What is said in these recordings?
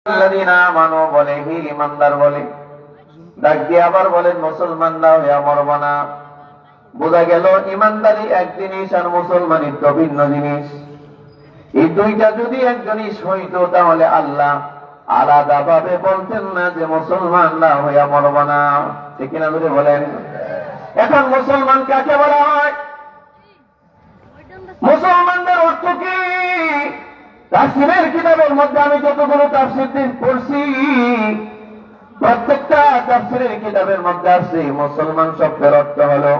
আল্লাযীনা আমানু বলে, হে ঈমানদার বলে, ডাক দিয়ে আবার বলেন মুসলমানরা হইয়া মরব না। বোঝা গেল ঈমানদারি এক জিনিস আর মুসলমানিত্ব ভিন্ন জিনিস। এই দুইটা যদি এক জিনিস হইতো তাহলে আল্লাহ আলাদা ভাবে বলতেন না যে মুসলমানরা হইয়া মরব না। ঠিক কিনা যদি বলেন? এখন মুসলমান কাকে বলা হয়? মুসলমানদের অর্থ কি? তাফসীরের কিতাবের মধ্যে আমি যতগুলো তাফসীর পড়ছি, প্রত্যেকটা তাফসীরের কিতাবের মধ্যে আছে মুসলমান শব্দের অর্থ হলো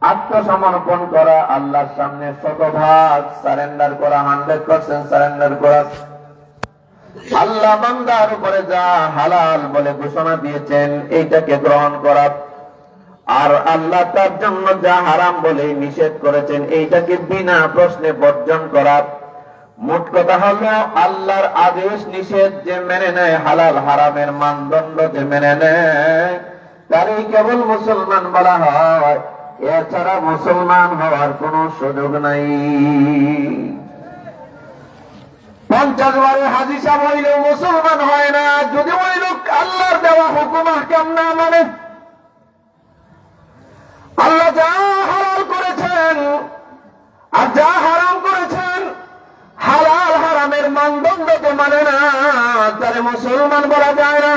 আত্মসমর্পণ করা, আল্লাহর সামনে শতভাগ সারেন্ডার করা, 100% সারেন্ডার করা। আল্লাহ বান্দার উপরে যা হালাল বলে ঘোষণা দিয়েছেন এইটাকে গ্রহণ করা, আর আল্লাহ তার জন্য যা হারাম বলে নিষেধ করেছেন এইটাকে বিনা প্রশ্নে বর্জন করা। মোট কথা হলো আল্লাহর আদেশ নিষেধ যে মেনে নেয়, হালাল হারামের মানদণ্ড যে মেনে নেয়, তারই কেবল মুসলমান বলা হয়। এছাড়া মুসলমান হওয়ার কোন সুযোগ নাই। 50 বারে হাজী সাহেব হইলেও মুসলমান হয় না যদি ওই লোক আল্লাহর দেওয়া হুকুম আহকাম না মানে। আল্লাহ যা হালাল করেছেন আর যা হারাম করেছেন, হালাল হারামের মানদণ্ডকে মানে না, তারে মুসলমান বলা যায় না।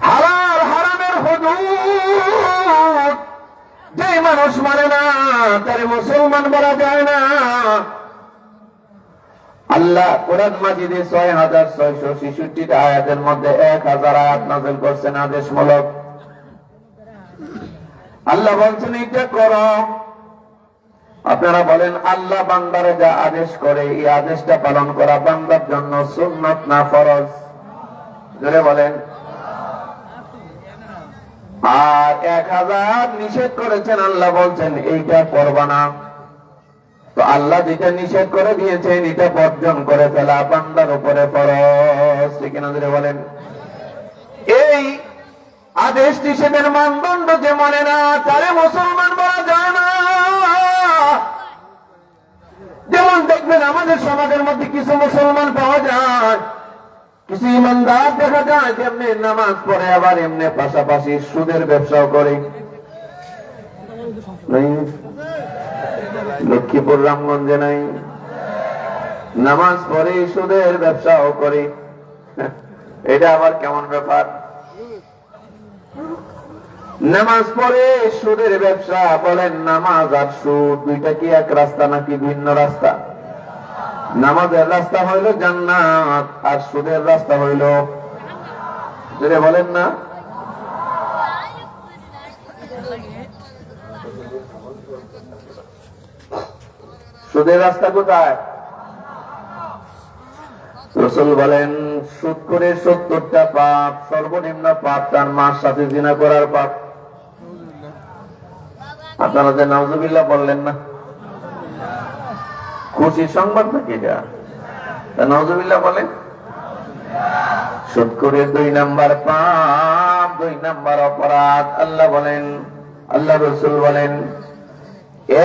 হালাল হারামের হুদুদ যে মানুষ মানে না, তারে মুসলমান বলা যায় না। আল্লাহ কোরআন মাজিদে 6666 আয়াতের মধ্যে 1000 আয়াত নাযিল করছেন আদেশমূলক। আল্লাহ বলছেন এটা করো। আপনারা বলেন আল্লাহ বান্দারে যা আদেশ করে এই আদেশটা পালন করা বান্দার জন্য সুন্নাত না ফরজ? জোরে বলেন। আর 1000 নিষেধ করেছেন, আল্লাহ বলছেন এইটা করবা না। তো আল্লাহ যেটা নিষেধ করে দিয়েছেন এটা বর্জন করে ফেলা বান্দার উপরে ফরজ। ঠিক না? জোরে বলেন। এই আদেশ নিষেধের মানদণ্ড যে মানে না, তারে মুসলমান বলা যায় না। যেমন দেখবেন আমাদের সমাজের মধ্যে কিছু মুসলমান পাওয়া যায়, কিছু ইমানদার দেখা যায় যেমনি নামাজ পড়ে আবার এমনি পাশাপাশি সুদের ব্যবসাও করে। লক্ষ্মীপুর রামগঞ্জে নাই? নামাজ পড়ে সুদের ব্যবসাও করে। এটা আবার কেমন ব্যাপার? নামাজ পড়ে সুদের ব্যবসা। বলেন নামাজ আর সুদ দুইটা কি এক রাস্তা নাকি ভিন্ন রাস্তা? নামাজের রাস্তা হইল জান্নাত আর সুদের রাস্তা হইল, যেটা বলেন না, সুদের রাস্তা কোথায়? রাসূল বলেন সুদ করে 70টা পাপ, সর্বনিম্ন পাপ তার মার সাথে জিনা করার পাপ। আপনারা যে নাউজুবিল্লাহ বললেন না, খুশির সংবাদ নাকি এটা? নাউজুবিল্লাহ বলেন। সুদ করে 2 নাম্বার পাপ, 2 নাম্বার অপরাধ। আল্লাহ বলেন, আল্লাহ রাসূল বলেন,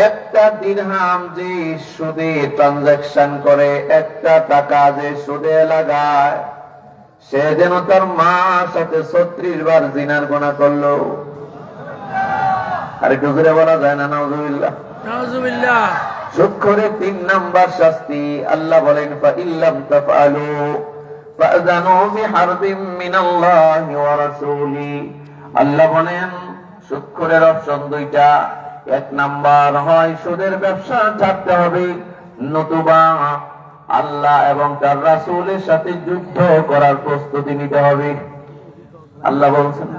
একটা দিরহাম যে সুদে ট্রানজাকশন করে, একটা টাকা যে সুদে লাগায়, সে যেন তার মার সাথে 36 বার জিনার গুনাহ করলো। আরে কুজুরে বলা যায় না? নাউজুবিল্লাহ, নাউজুবিল্লাহ। সুদ করে 3 নাম্বার শাস্তি। আল্লাহ বলেন ফা ইল্লাম তাফআলু ফাযানু বিহারবিম মিনাল্লাহি ওয়া রাসূলি। আল্লাহ বলেন সুদ করার অপশন 2টা। 1 নাম্বার হয় সুদের ব্যবসা ছাড়তে হবে, নতুবা আল্লাহ এবং তার রাসূলের সাথে যুদ্ধ করার প্রস্তুতি নিতে হবে। আল্লাহ বলছেন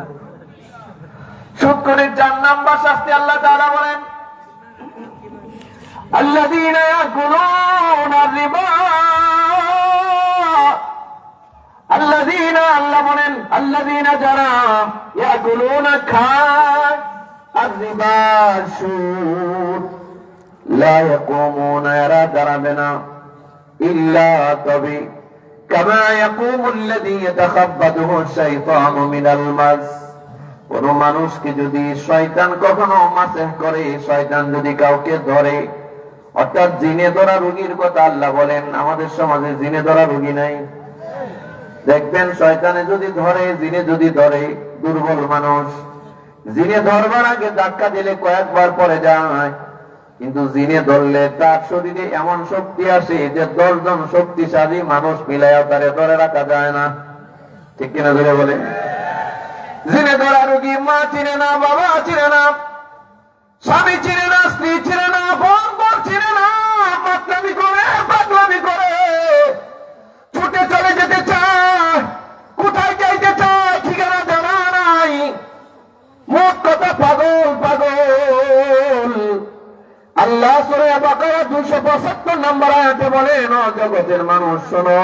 সুদ করে 4 নাম্বার শাস্তি। আল্লাহ তাআলা বলেন আল্লাযীনা ইয়াকুলুনা রিবা। আল্লাযীনা, আল্লাহ বলেন আল্লাযীনা যারা ইয়াকুলুনা খায় আর-রিবা সুদ, লা ইয়াকুমুনা এরা দাঁড়াবে না, ইল্লা তবে কামা ইয়াকুমুল্লাযী ইয়াতাখাব্বাতুহু শাইতানু মিনাল মাস। কোন মানুষকে যদি শয়তান কখনো মাসেহ করে, শয়তান যদি কাউকে ধরে, অর্থাৎ জিনে ধরা রোগীর কথা আল্লাহ বলেন। আমাদের সমাজে জিনে ধরা রোগী নাই। দেখবেন শয়তানে যদি ধরে, জিনে যদি ধরে, দুর্বল মানুষ জিনে ধরবার আগে ধাক্কা দিলে কয়েকবার পরে যায়, কিন্তু জিনে ধরলে তার শরীরে এমন শক্তি আসে যে 10 জন শক্তিশালী মানুষ মিলাইয়া তারে ধরে রাখা যায় না। ঠিক কিনা ধরে বলে? জিনে ধরা রোগী মা চিনে না, বাবা চিনে না, স্বামী চিনে না, স্ত্রী চিনে না, বোন চিনে না, পাগলামি করে ছুটে চলে যেতে চায়, কোথায় যাইতে চায় ঠিকানা জানা নাই, মোট কথা পাগল। আল্লাহ সূরা বাকারা 275 নম্বর আয়াতে বলেন, ও জগতের মানুষ শোনো,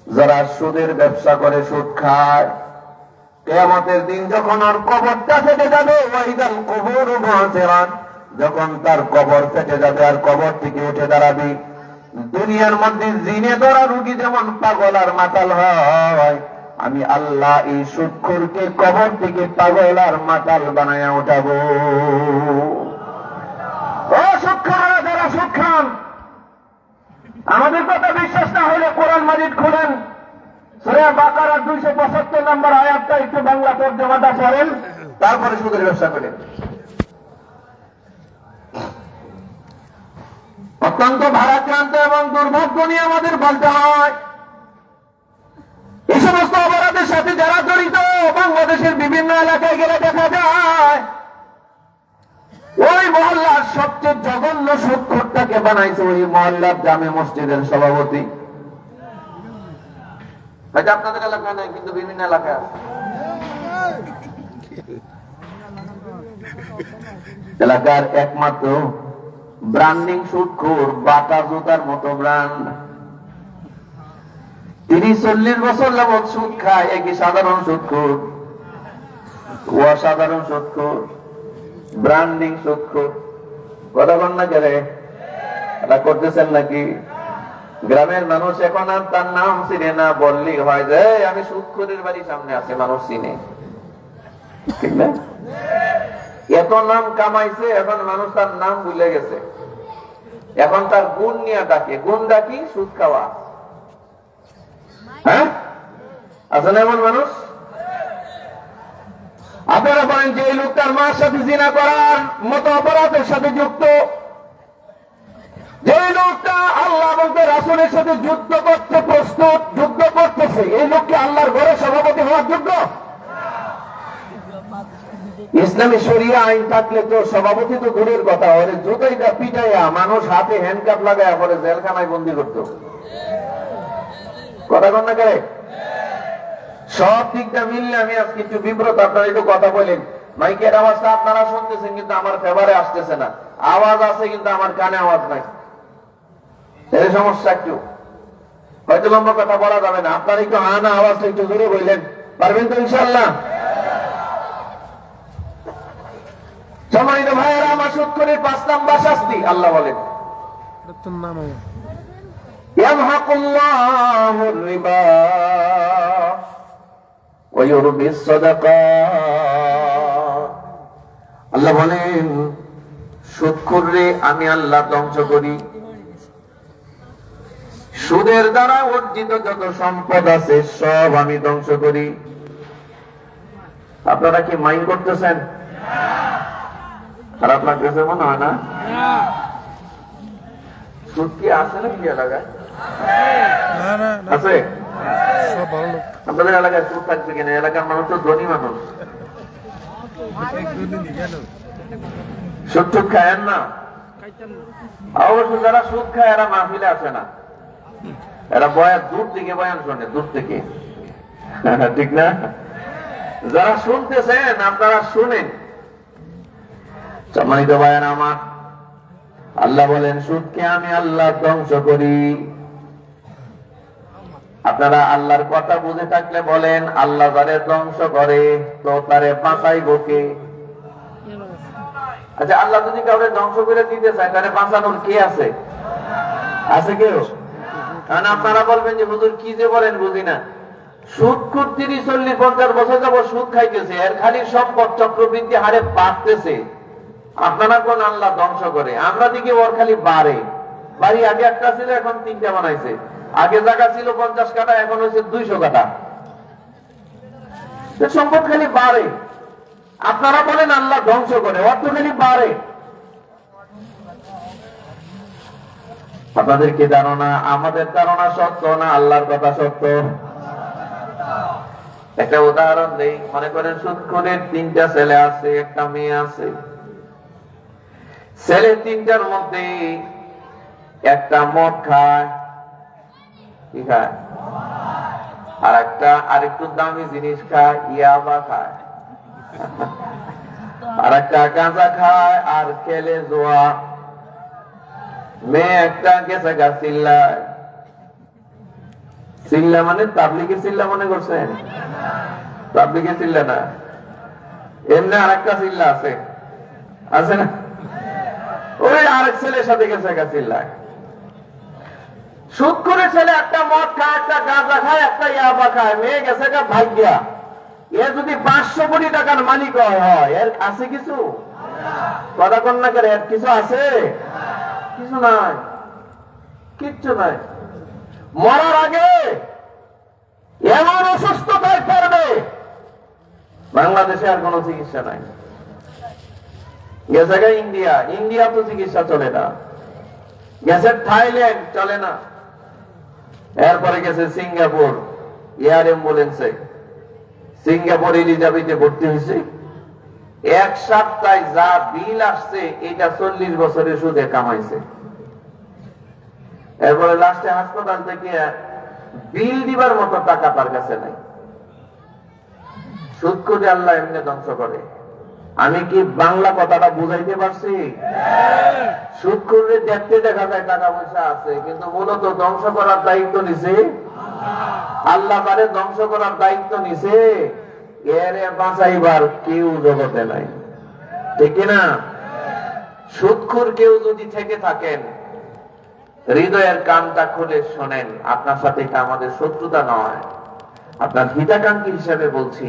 যারা সুদের ব্যবসা করে, সুদ খায়, কিয়ামতের দিন যখন আর কবরটা ফেটে যাবে, ওয়াইদাল কুবুর মুআসিরাত, যখন তার কবর ফেটে যাবে আর কবর থেকে উঠে দাঁড়াবে, দুনিয়ার মধ্যে জিনে ধরা রোগী যেমন পাগল আর মাতাল হয়, আমি আল্লাহ এই সুদখোরকে কবর থেকে পাগল আর মাতাল বানায়া উঠাবো। ও সুদখোররা, যারা সুদ খান, আমাদের কথা বিশ্বাস না হলে কোরআন মাজিদ খুলেন, সূরা বাকারা 275 নম্বর আয়াতটা একটু বাংলা তর্জমাটা পড়েন, তারপরে সুদের ব্যবসা করেন। অত্যন্ত ভারাক্রান্ত এবং দুর্ভাগ্য নিয়ে আমাদের বলতে হয়, এই সমস্ত অপরাধের সাথে যারা জড়িত বাংলাদেশের বিভিন্ন এলাকায় গেলে দেখা যায়, ওই মহল্লার সবচেয়ে জঘন্য সুদখোরটাকে বানাইছে ওই মহল্লার জামে মসজিদের সভাপতি। হয়তো আপনাদের এলাকায় নাই, কিন্তু বিভিন্ন এলাকায় আছে। এলাকার একমাত্র ব্র্যান্ডিং সুদখোর, বাটা জুতার মতো ব্র্যান্ড। 30-40 বছর যাবৎ সুদ খায়, একই সাধারণ সুদখোর, অসাধারণ সুদখোর, ব্র্যান্ডিং সুদখোর। কথা বল না কে রে? এটা করতেছেন নাকি? গ্রামের মানুষ এখন আর তার নাম চিনে না, বললেই হয় যে আমি সুদখোরের বাড়ির সামনে আছে, মানুষ চিনে। ঠিক না? এত নাম কামাইছে, এখন মানুষ তার নাম ভুলে গেছে। এখন তার গুণ নিয়ে ডাকে। গুণটা কি? সুদ খাওয়া। হ্যাঁ, আছে না এমন মানুষ? আপনারা বলেন যে এই লোকটার মার সাথে জিনা করার মতো অপরাধের সাথে যুক্ত, যে লোকটা আল্লাহ বলতে রাসূলের সাথে যুদ্ধ করতে প্রস্তুত, যুদ্ধ করতেছে, এই লোককে আল্লাহর ঘরে সভাপতি হওয়ার যোগ্য? ইসলামী শরিয়া আইন থাকলে তো সভাপতি তো দূরের কথা, ওরে জুতাইটা পিটাইয়া মানুষ হাতে হ্যান্ডকাপ লাগায় পরে জেলখানায় বন্দি করতো। কথা কন না কে? সব দিকটা মিললে আমি আজকে একটু বিব্রত। আপনারা একটু কথা বলেন, মাইকের আওয়াজটা আপনারা শুনতেছেন কিন্তু আমার ফেভারে আসতেছে না, আওয়াজ আছে কিন্তু আমার কানে আওয়াজ নাই। এই সমস্যা একটু, হয়তো লম্বা কথা বলা যাবে না, আপনারা একটু আনা আওয়াজটা একটু জোরে বললেন, পারবেন তো ইনশাআল্লাহ? সম্মানিত ভাইয়েরা, আমার সুদখোরের 5 নাম্বার শাস্তি আল্লাহ বলেন, ইয়ামহাকুল্লাহুর রিবা ওয়া ইউরবিস সাদাকাত। আল্লাহ বলেন, সুদখোররে আমি আল্লাহ ধ্বংস করি, সুদের দ্বারা অর্জিত যত সম্পদ আছে সব আমি ধ্বংস করি। আপনারা কি মাইন্ড করতেছেন? খারাপ লাগতেছে মনে হয় না? সুদ কি আছে নাকি এলাকায়? আছে? আপনাদের এলাকায় সুদ থাকবে কিনা? এলাকার মানুষ তো ধনী মানুষ, সুদ টুদ খায়েন না। অবশ্য যারা সুদ খায় এরা মাহফিলে আসে না, এরা বয়ান দূর থেকে বয়ান শোনে, দূর থেকে। ঠিক না? যারা শুনতেছেন আপনারা শুনেন। সম্মানিত ভাইয়ের আমার, আল্লাহ বলেন সুদকে আমি আল্লাহ ধ্বংস করি। আপনারা আল্লাহর কথা বুঝে থাকলে বলেন, আল্লাহ যারে ধ্বংস করে তো তারে বাঁচাইব কে? আচ্ছা, আল্লাহ যদি কাউকে ধ্বংস করে দিতে চায় তারে বাঁচানোর কে আছে? আছে কেউ? কারণ আপনারা বলবেন যে হুজুর কি যে বলেন বুঝি না। সুদখোর 30-40-50 বছর যাবত সুদ খাইতেছে, এর খালি সম্পদ চক্রবৃদ্ধি হারে বাড়তেছে, আপনারা কোন আল্লাহ ধ্বংস করে, আমরা দেখি ওর খালি বাড়ে। বাড়ি আগে একটা ছিল, এখন 3টা বানাইছে। আগে জায়গা ছিল 50 কাঠা, এখন হয়েছে 200 কাঠা। সম্পদ খালি বাড়ে। আপনারা বলেন আল্লাহ ধ্বংস করে, অর্থ খালি বাড়ে। আপনাদের কি ধারণা আমাদের ধারণা সত্য না আল্লাহর কথা সত্য? একটা উদাহরণ দেই। মনে করেন সুদখোরের 3টা ছেলে আছে, একটা মেয়ে আছে। ছেলে 3টার মধ্যে একটা মদ খায়, কি খায়? আর একটা আরেকটু দামি জিনিস খায়, ইয়াবা খায়। আর একটা গাঁজা খায় আর খেলে জোয়া। মেয়ে একটা গেছে গা চিল্লায়। চিল্লা মানে তাবলিগে চিল্লা মনে করছেন? তাবলিগে চিল্লা না, এমনি আরেকটা চিল্লা আছে, আছে না? ওই আরেক ছেলের সাথে গেছে গা চিল্লায়। সুদ করে ছেলে একটা মদ খায়, একটা গাঁজা খায়, একটা ইয়াবা খায়। মেয়ে গেছে গা ভাগ্যা। এর যদি 500 কোটি টাকার মালিক হয়, এর আছে কিছু? কথা কন না করে, এর কিছু আছে? কিছু নাই, কিচ্ছু নাই। মরার আগে এমন অসুস্থতায় পড়বে, বাংলাদেশে আর কোন চিকিৎসা নাই। গেছে গা ইন্ডিয়া, ইন্ডিয়া তো চিকিৎসা চলে না। গেছে থাইল্যান্ড, চলে না। এরপরে গেছে সিঙ্গাপুর, এয়ার অ্যাম্বুলেন্সে। সিঙ্গাপুর এলিজাবেথে ভর্তি হয়েছে। 1 সপ্তাহে যা বিল আসছে, এটা 40 বছরের সুদে কামাইছে। এরপরে লাস্টে হাসপাতাল থেকে বিল দিবার মতো টাকা তার কাছে নাই। সুদ করে আল্লাহ এমনি ধ্বংস করে। আমি কি বাংলা কথাটা বুঝাইতে পারছি? সুদ করলে দেখতে দেখা যায় টাকা পয়সা আছে, কিন্তু মূলত ধ্বংস করার দায়িত্ব নিছে আল্লাহ। তারে ধ্বংস করার দায়িত্ব নিছে, এরে বাঁচাইবার কেউ জগতে নাই, ঠিক না? সুদখোর কেউ যদি থেকে থাকেন, হৃদয়ের কানটা খুলে শোনেন। আপনার সাথে এটা আমাদের শত্রুতা নয়, আপনার হিতাকাঙ্ক্ষী হিসেবে বলছি।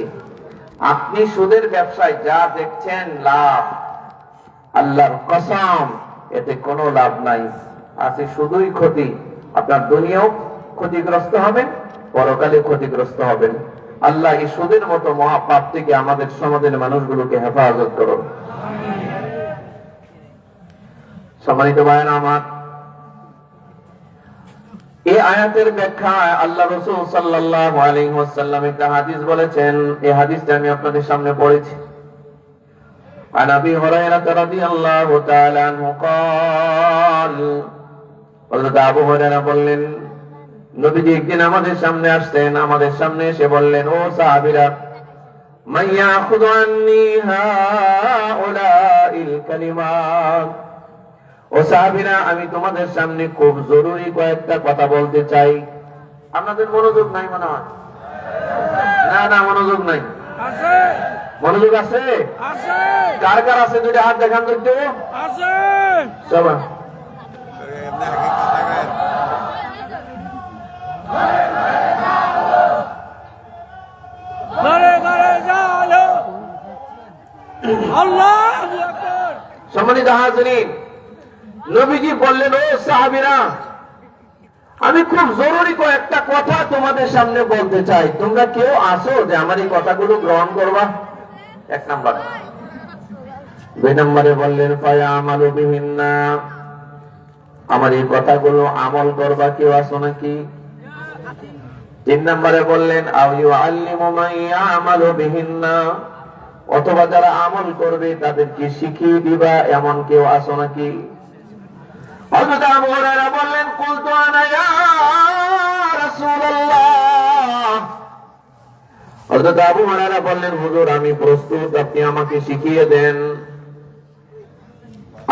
আপনি সুদের ব্যবসায় যা দেখছেন লাভ, আল্লাহর কসম এতে কোনো লাভ নাই, আছে শুধুই ক্ষতি। আপনার দুনিয়াও ক্ষতিগ্রস্ত হবেন, পরকালে ক্ষতিগ্রস্ত হবেন। আল্লাহ এই সুদের মতো মহাপাপ থেকে আমাদের সমাজের মানুষগুলোকে হেফাজত করুন। সম্মানিত ভাইয়েরা আমার, এই আয়াতের ব্যাখ্যায় আল্লাহ রাসূল সাল্লাল্লাহু আলাইহি ওয়াসাল্লাম একটা হাদিস বলেছেন। এই হাদিসটা আমি আপনাদের সামনে পড়েছি। عن ابي هريره رضي الله تعالى عنه قال হযরত আবু হুরায়রা বললেন, নবীজি একদিন আমাদের সামনে আসতেন, আমাদের সামনে এসে বললেন, ও সাহাবীরা, মাইয়া খুযু আন্নী হাউলাইল কালিমাত, ও সাহাবীরা, আমি তোমাদের সামনে খুব জরুরি কয়েকটা কথা বলতে চাই। আপনাদের মনোযোগ নাই মনে হয়? না না, মনোযোগ নাই। আছে মনোযোগ? আছে আছে। কার কার আছে? দুইটা হাত দেখান তো একটু। আছে সবাই। সম্মানিত হাজিরিন, নবীজি বললেন, ও সাহাবীরা, আমি খুব জরুরি কয়েকটা কথা তোমাদের সামনে বলতে চাই। তোমরা কেউ আসো যে আমার এই কথাগুলো গ্রহণ করবা? 1 নাম্বার। 2 নম্বরে বললেন, ফায়া আমালু বিহিন্না, আমার এই কথাগুলো আমল করবা কেউ আসো নাকি? 3 নম্বরে বললেন, আও ইউআল্লিমু মান ইয়ামালু বিহিন্না, অথবা যারা আমল করবে তাদেরকে শিখিয়ে দিবা, এমন কেউ আসো নাকি? হযরত আবু হুরায়রা বললেন, কুলতু আনা ইয়া রাসূলুল্লাহ। হযরত আবু হুরায়রা বললেন, হুজুর আমি প্রস্তুত, আপনি আমাকে শিখিয়ে দেন।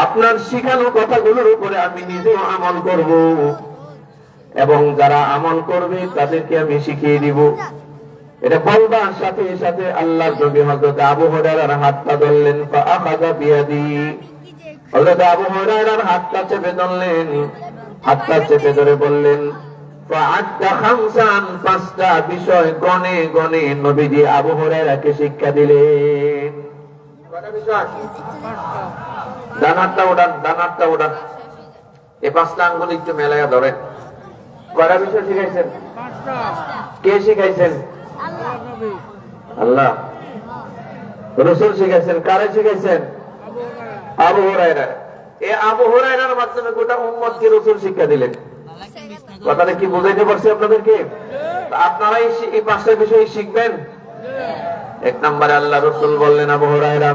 আপনার শিখানো কথাগুলোর উপরে আমি নিজেও আমল করব, এবং যারা আমল করবে তাদেরকে আমি শিখিয়ে দিব। এটা বলবার সাথে সাথে আল্লাহর নবী হযরত আবু হুরায়রার হাতটা ধরলেন, ফাআখাযা বিয়াদি, হযরত আবু হুরায়রার হাতটা চেপে ধরলেন। হাতটা চেপে ধরে বললেন, ফাআদ্দা খামসান, 5টা বিষয় গনে গনে নবীজি আবু হুরায়রাকে শিক্ষা দিলেন। কয়টা বিষয়? ডান হাতটা ওঠান, ডান হাতটা ওঠান। এই 5টা আঙ্গুল একটু মেলাইয়া ধরেন। কয়টা বিষয় শিখাইছেন? কে শিখাইছেন? আল্লাহ। রাসূল শিখাইছেন। কারে শিখাইছেন? আবু হুরায়রা। এই আবু হুরায়রার মাধ্যমে গোটা উম্মতকে রাসূল শিক্ষা দিলেন। কথাটা কি বুঝাইতে পারছি আপনাদেরকে? আপনারা এই 5টা বিষয় শিখবেন। 1 নম্বরে আল্লাহ রাসূল বললেন, আবু হুরায়রা,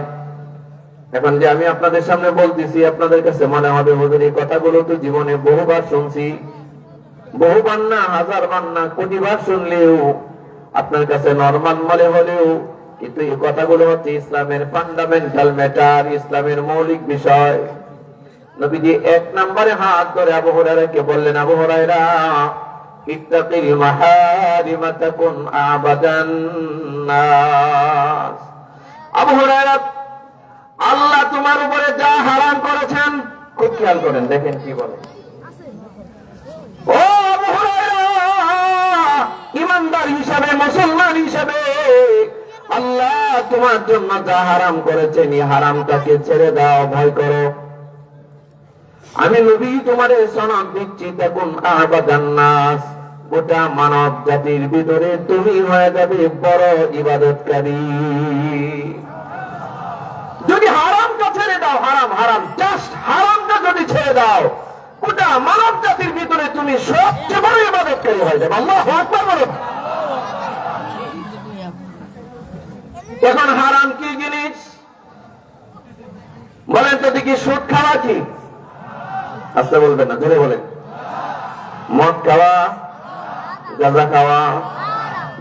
এখন যে আমি আপনাদের সামনে বলতেছি, আপনাদের কাছে মনে হবে হুজুর এই কথাগুলো তো জীবনে বহুবার শুনছি। বহুবার না, হাজারবার না, কোটিবার শুনলেও আপনার কাছে নরমাল মনে হলেও, কিন্তু এই কথাগুলো হচ্ছে ইসলামের ফান্ডামেন্টাল ম্যাটার, ইসলামের মৌলিক বিষয়। নবীজি 1 নম্বরে হাত ধরে আবু হুরায়রাকে বললেন, আবু হুরায়রা, ইত্তাকিল মাহারিম তাকুন আবাদান নাস। আবু হুরায়রা, আল্লাহ তোমার উপরে যা হারাম করেছেন, খুব খেয়াল করেন, দেখেন কি বলে। ও আবু হুরায়রা, ইমানদার হিসাবে, মুসলমান হিসাবে আল্লাহ তোমার জন্য যা হারাম করেছেন, এই হারামটাকে ছেড়ে দাও, ভয় করো। আমি নবী তোমারে সনদ দিচ্ছি, তখন আবাদান নাস, গোটা মানব জাতির ভিতরে তুমি হয়ে যাবে বড় ইবাদতকারী। যদি হারামটা ছেড়ে দাও, হারাম হারাম জাস্ট হারামটা যদি ছেড়ে দাও, গোটা মানব জাতির ভিতরে তুমি সবচেয়ে বড় ইবাদতকারী হয়ে যাবে। আল্লাহু আকবার বলো। এখন হারাম কি জিনিস বলেন তো দেখি? সুদ খাওয়া কি? আস্তে বলবেন না, জোরে বলেন। মদ খাওয়া, গাঁজা খাওয়া,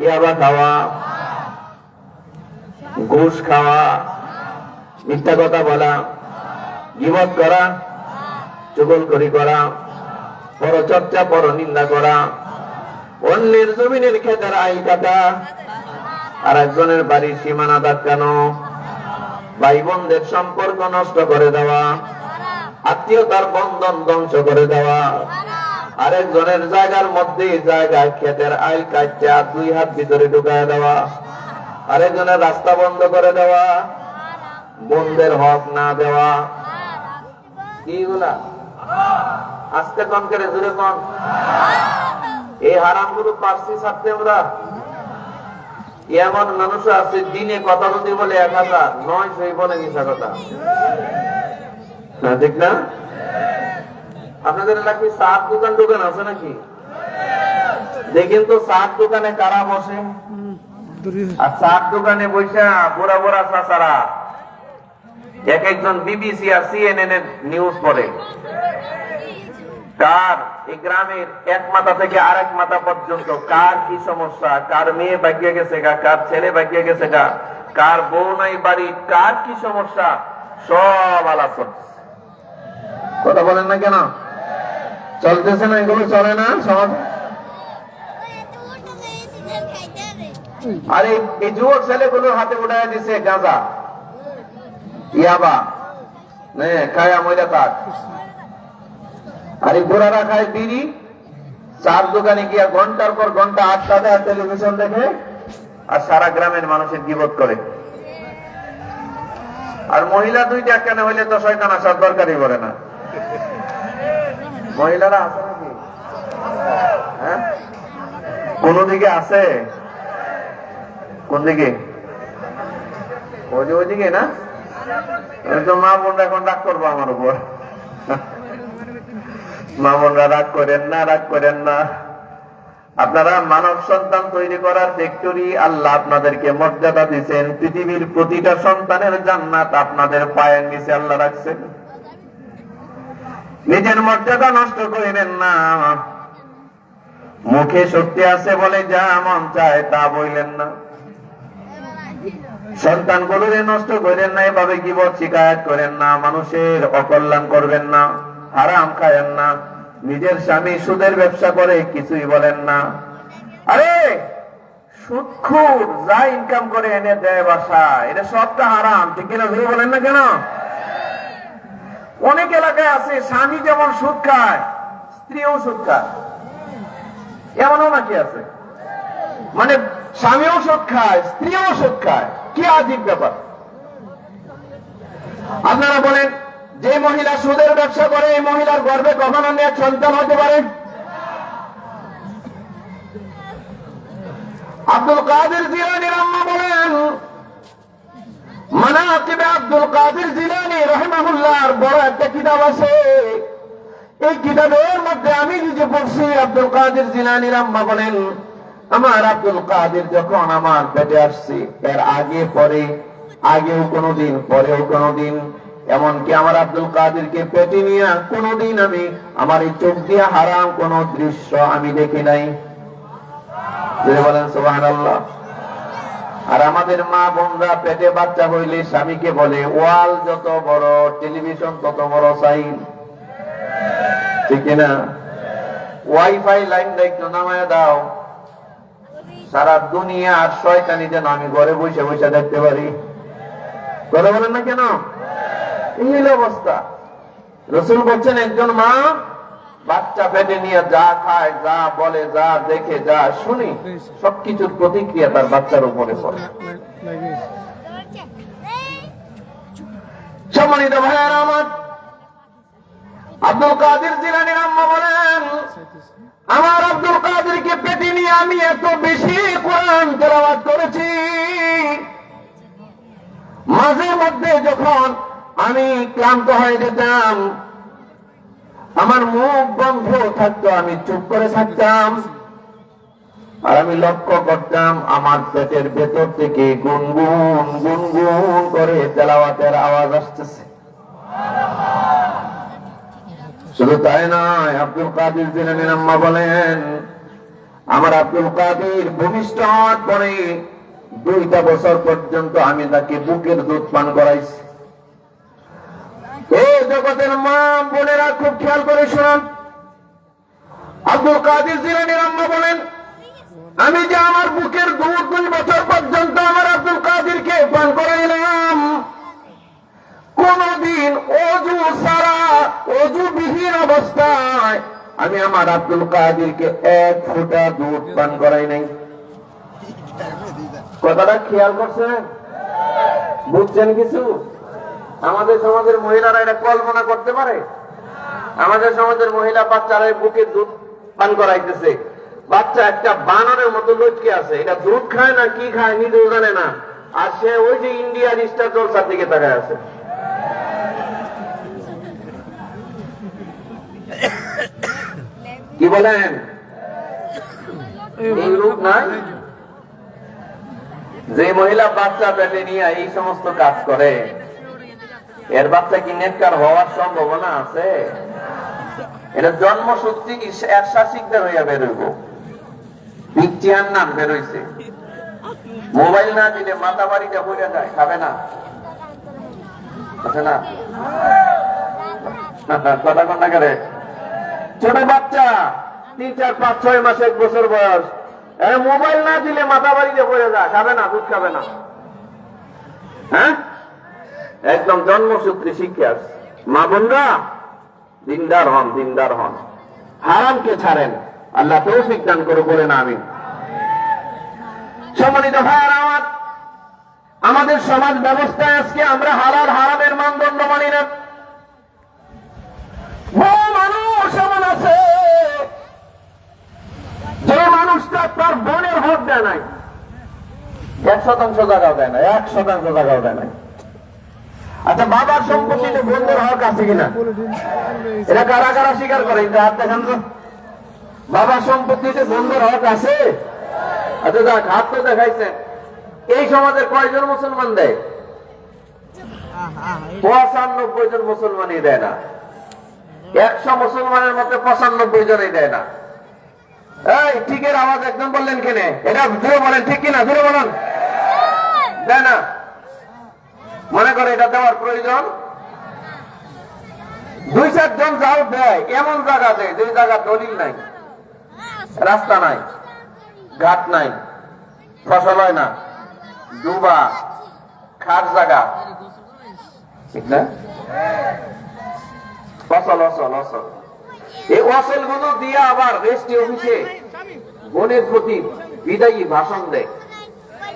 ইয়াবা খাওয়া, ঘুষ খাওয়া, মিথ্যা কথা বলা, গীবত করা, চুগলখড়ি করা, পরচর্চা, পরনিন্দা করা, অন্যের জমিনের খেতের আইল কাটা, আর একজনের বাড়ির সীমানা দাঁড়ানো, ভাই বোনদের সম্পর্ক নষ্ট করে দেওয়া, আত্মীয়তার বন্ধন ধ্বংস করে দেওয়া, আরেকজনের জায়গার মধ্যে জায়গায় খেতের আইল কাটটা 2 হাত ভিতরে ঢুকায় দেওয়া, আরেকজনের রাস্তা বন্ধ করে দেওয়া, বন্ধের হক না দেওয়া, এইগুলা আজকে কন করে জোরে কন। এই হারাম গুলো পারছি ছাড়তে আমরা। এমন মানুষ আছে দিনে কথা যদি বলে 1000, 900 বলে মিশা কথা, ঠিক না? আপনাদের এলাকায় চার দোকান আছে নাকি? দেখেন তো চার দোকানে কারা বসে? আর চার দোকানে বসে বুড়া বুড়া চাচারা এক একজন বিবিসি আর CNN এর নিউজ পড়ে। কার এই গ্রামের এক মাথা থেকে আরেক মাথা পর্যন্ত কার কি সমস্যা, কার মেয়ে বাগিয়ে গেছে গা, কার ছেলে বাগিয়ে গেছে গা, কার বউ নাই বাড়ি, কার কি সমস্যা, সব আলোচনা। কথা বলেন না কেন? চলতেছে না? এগুলো চলে না সব? আরে এই যুবক ছেলেগুলোর হাতে উঠায় দিছে গাঁজা, ইয়াবা, খায়া ময়দা তাক। আর এই বুড়ারা খায় বিড়ি, চার দোকানে গিয়া ঘন্টার পর ঘন্টা আড্ডা দেয়, টেলিভিশন দেখে, আর সারা গ্রামের মানুষের গীবত করে। আর মহিলা 2টা কেন হইলে তো শয়তান আসার দরকারই পড়ে না। মহিলারা আছে নাকি? হ্যাঁ, কোন দিকে আছে? কোন দিকে? ওইদিকে না? তো মা বোনরা এখন রাগ করবো আমার উপর। মা বোনরা রাগ করেন না, রাগ করেন না। আপনারা মানব সন্তান তৈরি করার ফ্যাক্টরি, আল্লাহ আপনাদেরকে মর্যাদা দিচ্ছেন। পৃথিবীর প্রতিটা সন্তানের জান্নাত আপনাদের পায়ের নিচে আল্লাহ রাখছেন। নিজের মর্যাদা নষ্ট করিলেন না। মুখে শক্তি আছে বলে যা মন চায় তা বললেন না। সন্তানগুলোরে নষ্ট করেন না, এভাবে গীবত শিকায়ত করেন না, মানুষের অকল্যাণ করবেন না, হারাম খায়েন না। নিজের স্বামী সুদের ব্যবসা করে কিছুই বলেন না। আরে সুদখোর যা ইনকাম করে এনে দেয় বাসা, এটা সবটা হারাম, ঠিক কিনা বলেন না কেন? অনেক এলাকায় আছে স্বামী যেমন সুদ খায়, স্ত্রীও সুদ খায়, এমনও নাকি আছে? মানে স্বামীও সুদ খায়, স্ত্রীও সুদ খায়, কি আজীব ব্যাপার। আপনারা বলেন যে মহিলা সুদের ব্যবসা করে এই মহিলার গর্ভে কখনো নেক সন্তান হতে পারে? আব্দুল কাদের জিলানীর আম্মা বলেন, মানাকিবে আব্দুল কাদের জিলানী রাহিমাহুল্লাহর বড় একটা কিতাব আছে। এই কিতাবের মধ্যে আমি নিজে পড়ছি। আব্দুল কাদের জিলানীর আম্মা বলেন, আমার আব্দুল কাদের যখন আমার পেটে আসছে, এর আগে পরে, আগেও কোনোদিন পরেও কোনোদিন, এমনকি আমার আব্দুল কাদেরকে পেটে নিয়ে কোনোদিন আমি আমার এই চোখ দিয়ে হারাম কোন দৃশ্য আমি দেখি নাই। বলেন সুবহানাল্লাহ। আর আমাদের মা বোনরা পেটে বাচ্চা হইলে স্বামীকে বলে, ওয়াল যত বড়, টেলিভিশন তত বড় চাই, ঠিক না? ওয়াইফাই লাইন দায়িত্ব নামায় দাও, সারা দুনিয়া আর শয়তানি যেন আমি ঘরে বসে বসে দেখতে পারি। কথা বলেন না কেন? এই হলো অবস্থা। রাসূল বলছেন, একজন মা বাচ্চা পেটে নিয়ে যা খায়, যা বলে, যা দেখে, যা শুনি, সবকিছুর প্রতিক্রিয়া তার বাচ্চার উপরে পড়ে। সম্মানিত ভাইয়ারা আমার, আব্দুল কাদের জিলানীর আম্মা বলেন, আমার আব্দুল কাদেরকে পেটে নিয়ে আমি এত বেশি কোরআন তেলাওয়াত করেছি, মাঝে মধ্যে যখন আমি ক্লান্ত হয়ে যেতাম, আমার মুখ বন্ধ থাকতো, আমি চুপ করে থাকতাম, আর আমি লক্ষ্য করতাম আমার পেটের ভেতর থেকে গুনগুন গুনগুন করে তেলাওয়াতের আওয়াজ আসতেছে। শুধু তাই নয়, আব্দুল কাদের জিলানীর আম্মা বলেন, আমার আব্দুল কাদের ভূমিষ্ঠ হওয়ার পরে 2টা বছর পর্যন্ত আমি তাকে বুকের দুধ পান করাইছি। এই জগতের মা বোনেরা খুব খেয়াল করে শুনুন, আব্দুল কাদের জিলানীর আম্মা বলেন, আমি যে আমার বুকের দুধ 2 বছর পর্যন্ত আমার আব্দুল কাদেরকে পান করাইলাম, কোনদিন অজু ছাড়া, অজুবিহীন অবস্থায় আমি আমার আব্দুল কাদেরকে 1 ফোঁটা দুধ পান করাই নাই। কথাটা খেয়াল করছেন? বুঝছেন কিছু? আমাদের সমাজের মহিলারা এটা কল্পনা করতে পারে? আমাদের সমাজের মহিলা বাচ্চারা বুকে দুধ পান করাইতেছে, বাচ্চা একটা বানরের মতো লটকে আছে, এটা দুধ খায় না কি খায় নিজেও জানে না, আর সে ওই যে ইন্ডিয়ার স্টার জলসার দিকে তাকায় আছে। কি বলেন? এই রূপ নাই? যে মহিলা বাচ্চা পেটে নিয়ে এই সমস্ত কাজ করে, এর বাচ্চা কি নেককার হওয়ার সম্ভাবনা আছে? এটা জন্মসূত্রে এরশা শিকদার হইয়া বেরোইব। পিকচিয়ার নাম বেরোইছে, মোবাইল না দিলে মাথা বাড়িটা পড়ে যায়, খাবে না, আছে না? কথা কন না করে। ছোট বাচ্চা 3, 4, 5, 6 মাস, 1 বছর বয়স, মোবাইল না দিলে মাথা বাড়িতে পড়ে যায়, খাবে না, দুধ খাবে না। হ্যাঁ, একদম জন্মসূত্রে শিক্ষা। মা বোনরা দিনদার হন, দিনদার হন, হারামকে ছাড়েন, আল্লাহ তৌফিক দান করে বলেন আমিন। সম্মানিত ভাইয়েরা আমার, আমাদের সমাজ ব্যবস্থায় আজকে আমরা হালাল হারামের মানদণ্ড মানি না। বহু মানুষ এমন আছে যে মানুষটা তার বোনের হক দেয় নাই, 1% জায়গাও দেয় না, 1% জায়গাও দেয় নাই। আচ্ছা, বাবার সম্পত্তিতে বোনদের হক আছে কিনা? এটা কারা কারা স্বীকার করে? হাত দেখান তো। বাবার সম্পত্তিতে বোনদের হক আছে? আচ্ছা যাক, হাত তো দেখাইছেন। এই সমাজের কয়জন মুসলমান দেয়? 95 জন মুসলমানই দেয় না। 100 মুসলমানের মধ্যে 95 জনই দেয় না। এই ঠিকের আওয়াজ একদম বললেন কেন? এটা জোরে বলেন, ঠিক কিনা? জোরে বলেন। দেয় না। মনে করে এটা দেওয়ার প্রয়োজন। 2-4 জন যাও দেয়, এমন জায়গা দেয় যে জায়গা দলিল নাই, রাস্তা নাই, ঘাট নাই, ফসল হয় না, ডুবা, খাট জায়গা, ঠিক না? ফসল অসল অসল, এই অসল গুলো দিয়ে আবার রেস্টি অফিসে বোনের প্রতি বিদায়ী ভাষণ দেয়,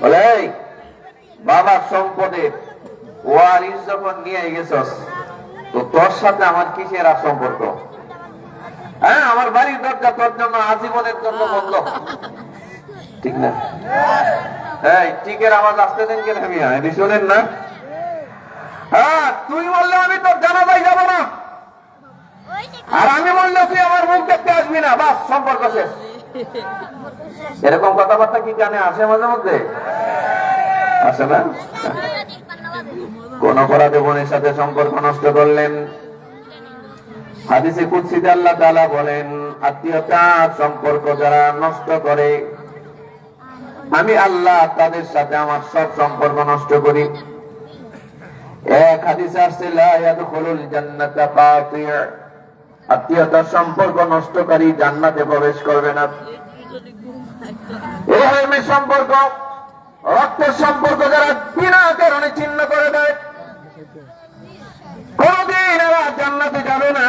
বলে বাবার সম্পদের ওয়ারিস যখন নিয়ে গেছস তো তোর সাথে আমার কিসের আর সম্পর্ক? হ্যাঁ, আমার বাড়ির দরজা তোর জন্য আজীবনের জন্য বন্ধ, ঠিক না? হ্যাঁ, টিকের আওয়াজ আসতে দেন কেন? আমি এটি শোনেন না? হ্যাঁ, তুই বললে আমি তোর জানাজায় যাব না, আর আমি বললে তুই আমার মুখ দেখতে আসবি না, বাস সম্পর্ক শেষ। এরকম কথাবার্তা কি জানে আসে মাঝে মধ্যে? আসে না? কোন অপরাধে বোনের সাথে সম্পর্ক নষ্ট করলেন? হাদিসে কুদসিতে আল্লাহ তাআলা বলেন, আত্মীয়তার সম্পর্ক যারা নষ্ট করে, আমি আল্লাহ তাদের সাথে আমার সব সম্পর্ক নষ্ট করি। এক হাদিসে আসছে, লা ইয়াদখুলুল জান্নাতা কাতি', আত্মীয়তার সম্পর্ক নষ্টকারী জান্নাতে প্রবেশ করবে না। এই ধরনের সম্পর্ক, রক্তের সম্পর্ক যারা বিনা কারণে ছিন্ন করে দেয়, কোনদিন এরা জান্নাতে যাবে না।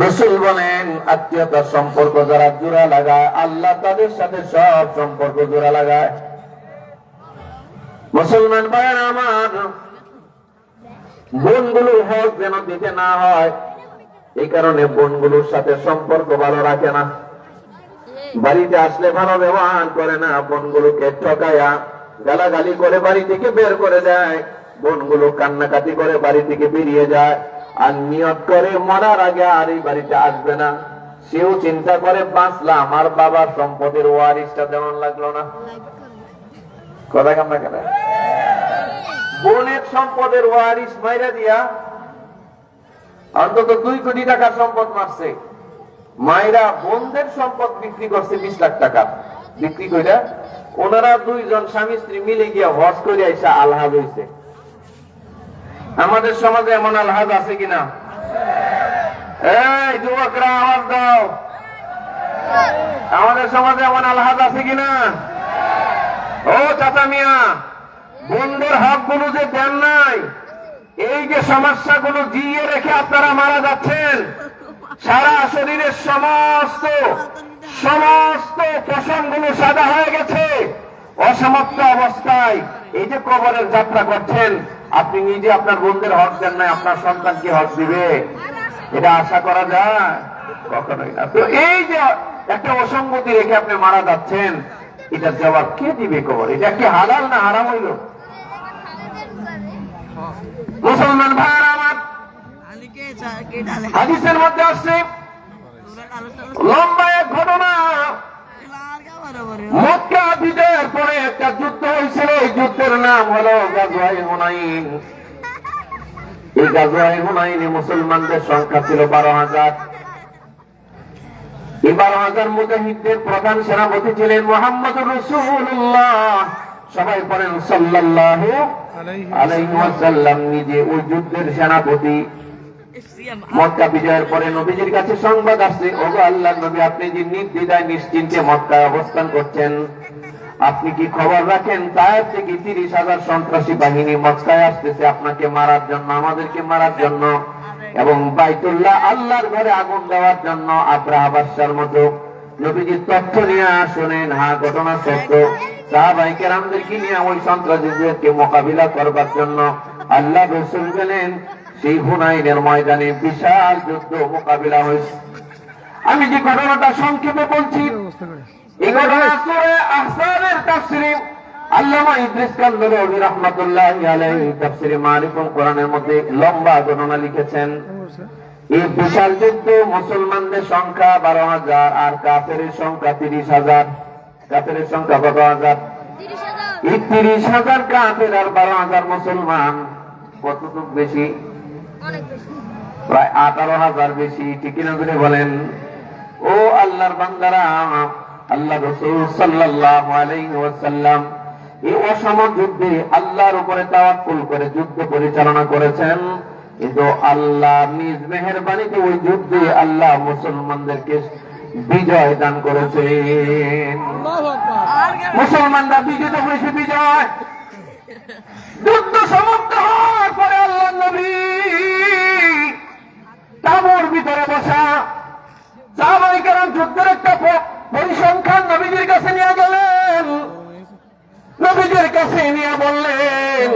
রাসূল বলেন, আত্মীয়তার সম্পর্ক যারা জোড়া লাগায়, আল্লাহ তাদের সাথে সব সম্পর্ক জোড়া লাগায়। মুসলমান ভাইয়েরা আমার, বোনগুলো হক যেন দিতে না হয়, এই কারণে বোনগুলোর সাথে সম্পর্ক ভালো রাখে না। বাড়িতে আসলে ভালো ব্যবহার করে না, বোনগুলোকে ঠকায়া গালাগালি করে বাড়ি থেকে বের করে দেয়। বোনগুলো কান্নাকাটি করে বাড়ি থেকে বেরিয়ে যায়, আর নিয়ত করে মরার আগে আর এই বাড়িতে আসবে না। সেও চিন্তা করে, বাঁচলাম, আর বাবার সম্পদের ওয়ারিসটা যেমন লাগলো না। কথা কাম না কেন? বোনের সম্পদের ওয়ারিস মাইরা দিয়া অন্তত 2 কোটি টাকার সম্পদ মারছে। মায়েরা বোনদের সম্পদ বিক্রি করছে 20 লাখ টাকা বিক্রি করে। ওনারা দুইজন স্বামী স্ত্রী মিলে গিয়ে হজ করে আইসা আলহাজ হয়েছে। আমাদের সমাজে এমন আলহাজ আছে কিনা? এই যুবকরা আওয়াজ দাও, আমাদের সমাজে এমন আলহাজ আছে কিনা? ও চাচা মিয়া, বোনদের হক গুলো যে দেন নাই, এই যে সমস্যাগুলো জিয়ে রেখে আপনারা মারা যাচ্ছেন, সারা শরীরের সমস্ত পশমগুলো সাদা হয়ে গেছে, অসমাপ্ত অবস্থায় এই যে কবরের যাত্রা করছেন, আপনি নিজে আপনার বোনদের হক দেন নাই, আপনার সন্তান কি হক দিবে? এটা আশা করা যায়? কখনোই না। তো এই যে একটা অসঙ্গতি রেখে আপনি মারা যাচ্ছেন, এটার জবাব কে দিবে? কবর। এটা কি হালাল না হারাম হইল? মুসলমান ভাইরা আমার, হাদিসের মধ্যে আসছে লম্বা এক ঘটনা। মক্কা বিজয়ের পরে একটা যুদ্ধ হয়েছিল, এই যুদ্ধের নাম হলো গাজওয়ায়ে হুনাইন। এই গাজওয়ায়ে হুনাইনে মুসলমানদের সংখ্যা ছিল 12,000। এই 12,000 মুজাহিদদের প্রধান সেনাপতি ছিলেন মুহাম্মদুর রাসূলুল্লাহ। সবাই পড়েন সাল্লাল্লাহু আলাইহি ওয়াসাল্লাম। নিজে ওই যুদ্ধের সেনাপতি। মক্কা বিজয়ের পরে নবীজির কাছে সংবাদ আসছে, ওগো আল্লাহর নবী, আপনি যে নির্দ্বিধায় নিশ্চিন্তে মক্কায় অবস্থান করছেন, আপনি কি খবর রাখেন তায়েফ থেকে 30,000 সন্ত্রাসী বাহিনী মক্কায় আসতেছে আপনাকে মারার জন্য, আমাদেরকে মারার জন্য, এবং বাইতুল্লাহ আল্লাহর ঘরে আগুন দেওয়ার জন্য আবরাহা বাদশার মতো। নবীজির তথ্য নিয়ে শুনেন, হ্যাঁ ঘটনা সত্য। সাহাবায়ে কেরামদেরকে নিয়ে ওই সন্ত্রাসীদেরকে মোকাবিলা করবার জন্য আল্লাহ রাসূল গেলেন। সেই হুনাইনের ময়দানে বিশাল যুদ্ধ মোকাবিলা হয়েছে। আমি যে ঘটনাটা সংক্ষেপে বলছি, এই ঘটনা সূরা আহজাবের তাফসীরে আল্লামা ইদ্রিস কান্দরী রাহমাতুল্লাহি আলাইহি তাফসীরে মারিফুল কোরআনের মধ্যে লম্বা ঘটনা লিখেছেন। এই বিশাল যুদ্ধ, মুসলমানদের সংখ্যা 12,000 আর কাফেরের সংখ্যা 30,000। কাফেরের সংখ্যা কত হাজার? 30,000 কাফের আর 12,000 মুসলমান। কতটুক বেশি? প্রায় 18,000 বেশি। ঠিক কিনা করে বলেন? ও আল্লাহর বান্দারা, আল্লাহ রাসূল সাল্লাল্লাহু আলাইহি ওয়াসাল্লাম এই অসম যুদ্ধে আল্লাহর উপরে তাওয়াক্কুল করে যুদ্ধ পরিচালনা করেছেন, কিন্তু আল্লাহ নিজ মেহেরবানিতে ওই যুদ্ধে আল্লাহ মুসলমানদেরকে বিজয় দান করেছেন। মুসলমানরা বিজয় হয়েছে। বিজয় যুদ্ধ সমাপ্ত হওয়ার পরে আল্লাহর নবী তাঁবুর ভিতরে বসা সাহাবায়ে কেরাম যুদ্ধের একটা পরিসংখ্যান নবীজির কাছে নিয়ে গেলেন। নবীজির কাছে নিয়ে বললেন,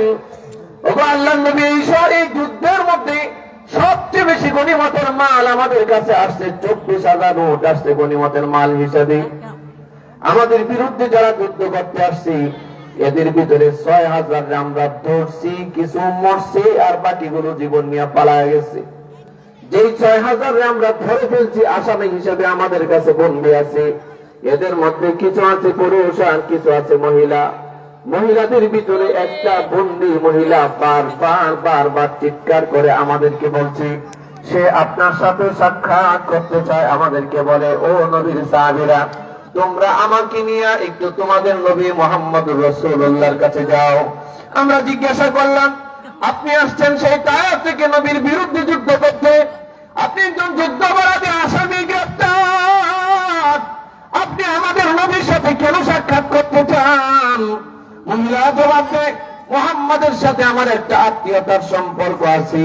ওগো আল্লাহর নবী, এই যুদ্ধের মধ্যে সবচেয়ে বেশি গনিমতের মাল আমাদের কাছে আসছে 24,000 উট আসছে গনিমতের মাল হিসেবে। আমাদের বিরুদ্ধে যারা যুদ্ধ করতে আসছে এদের ভিতরে 6,000 আমরা ধরছি, কিছু মরছে আর বাকিগুলো জীবন নিয়ে পালায় গেছে। যেই 6,000 আমরা ধরে ফেলছি আসামি হিসেবে আমাদের কাছে বন্দী আছে, এদের মধ্যে কিছু আছে পুরুষ আর কিছু আছে মহিলা। মহিলাদের ভিতরে একটা বন্দী মহিলা বারবার চিৎকার করে আমাদেরকে বলছে সে আপনার সাথে সাক্ষাৎ করতে চায়। আমাদেরকে বলে, ও নবীর সাহাবীরা, তোমরা আমাকে নিয়ে একটু তোমাদের নবী মুহাম্মদুর রাসূলুল্লাহর কাছে যাও। আমরা জিজ্ঞাসা করলাম, আপনি আসছেন সেই তায়েফ থেকে নবীর বিরুদ্ধে যুদ্ধ করতে, আপনি একজন যুদ্ধাপরাধী আসামি গ্রেফতার, আপনি আমাদের নবীর সাথে কেন সাক্ষাৎ করতে চান? মহিলা জবাব দেয়, মুহাম্মাদের সাথে আমার একটা আত্মীয়তার সম্পর্ক আছে,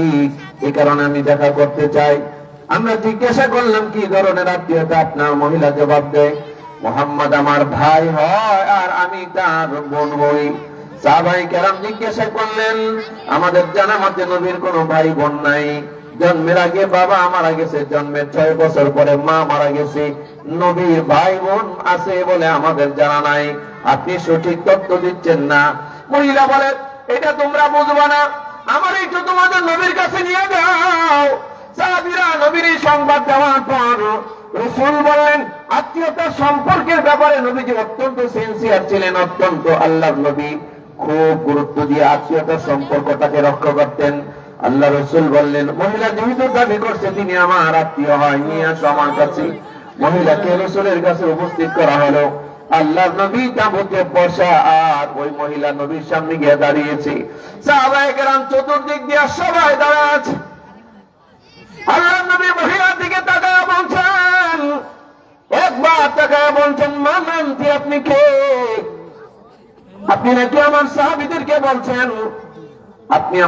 এই কারণে আমি দেখা করতে চাই। আমরা জিজ্ঞাসা করলাম, কি ধরনের আত্মীয়তা আপনার? মহিলা জবাব দেয়, মুহাম্মদ আমার ভাই হয় আর আমি তার বোন হই। সাহাবায়ে কেরাম জিজ্ঞাসা করলেন, আমাদের জানা মতে নবীর কোনো ভাই বোন নাই। জন্মের আগে বাবা মারা গেছে, জন্মের 6 বছর পরে মা মারা গেছে, নবীর ভাই বোন আছে বলে আমাদের জানা নাই। আপনি সঠিক তথ্য দিচ্ছেন না। মহিলা বলে, এটা তোমরা বুঝবা না, আমার একটু তোমাদের নবীর কাছে নিয়ে যাও। সাহাবীরা নবীর এই সংবাদ দেওয়ার পর রাসূল বললেন, আত্মীয়তার সম্পর্কের ব্যাপারে নবীজি অত্যন্ত সিনসিয়ার ছিলেন, অত্যন্ত আল্লাহর নবী খুব গুরুত্ব দিয়ে আত্মীয়তার সম্পর্কটাকে রক্ষা করতেন। আল্লাহ রাসূল বললেন, মহিলা যেহেতু দাবি করছে তিনি আমার আত্মীয় হয়, নিয়ে আসো আমার কাছে। মহিলাকে রাসূলের কাছে উপস্থিত করা হলো। আল্লাহর নবী তাঁবুতে বসা আর ওই মহিলা নবীর সামনে গিয়ে দাঁড়িয়েছে। সাহাবায়ে কেরাম চতুর্দিক দিয়ে সবাই দাঁড়া আছে। আল্লাহর নবী মহিলার দিকে তাকায় বলছেন, একবার তাকায় বলছেন, মা নামটি আপনি কে? আপনি নাকি আমার সাহাবীদেরকে বলছেন আপনি